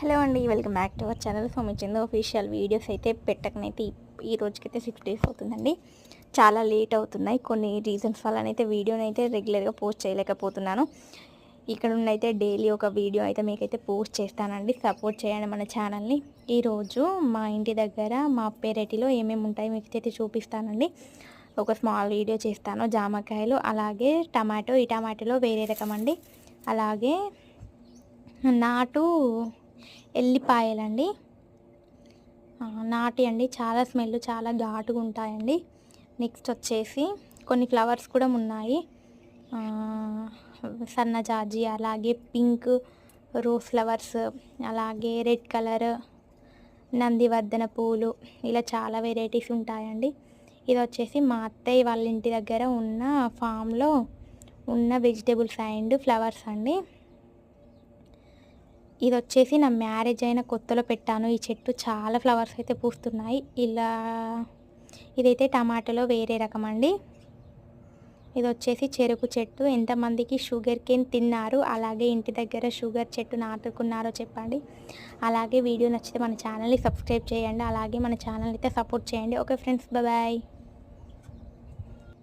Hello అండి, welcome back to our channel. So me Chandu official videos అయితే పెట్టకనైతే ఈ రోజుకైతే 6 days అవుతుందండి. చాలా లేట్ అవుతున్నాయి. కొన్ని రీజన్స్ వల్లనైతే వీడియోని అయితే రెగ్యులర్గా పోస్ట్ చేయలేకపోతున్నాను. ఇక్కడ నుండి అయితే డైలీ ఒక వీడియో అయితే మీకైతే పోస్ట్ చేస్తానండి. సపోర్ట్ చేయండి మన ఛానల్ని. ఈరోజు మా ఇంటి దగ్గర మా పెరటిలో ఏమేమి ఉంటాయో మీకైతే చూపిస్తానండి. ఒక స్మాల్ వీడియో చేస్తాను. జామకాయలు, అలాగే టమాటో. ఈ టమాటోలో వేరే రకం అండి. అలాగే నాటు ఎల్లిపాయలండి. నాటి అండి, చాలా స్మెల్ చాలా ఘాటుగా ఉంటాయండి. నెక్స్ట్ వచ్చేసి కొన్ని ఫ్లవర్స్ కూడా ఉన్నాయి. సన్నజాజి, అలాగే పింక్ రోజ్ ఫ్లవర్స్, అలాగే రెడ్ కలర్ నందివర్ధన పూలు, ఇలా చాలా వెరైటీస్ ఉంటాయండి. ఇది వచ్చేసి మా అత్తయ్య వాళ్ళ ఇంటి దగ్గర ఉన్న ఫామ్లో ఉన్న వెజిటేబుల్స్ అండ్ ఫ్లవర్స్ అండి. ఇది వచ్చేసి నా మ్యారేజ్ అయిన కొత్తలో పెట్టాను. ఈ చెట్టు చాలా ఫ్లవర్స్ అయితే పూస్తున్నాయి. ఇదైతే టమాటాలో వేరే రకం అండి. ఇది వచ్చేసి చెరుకు చెట్టు. ఎంతమందికి షుగర్ కేన్ తిన్నారు, అలాగే ఇంటి దగ్గర షుగర్ చెట్టు నాటుకున్నారో చెప్పండి. అలాగే వీడియో నచ్చితే మన ఛానల్ని సబ్స్క్రైబ్ చేయండి, అలాగే మన ఛానల్ అయితే సపోర్ట్ చేయండి. Okay friends, bye.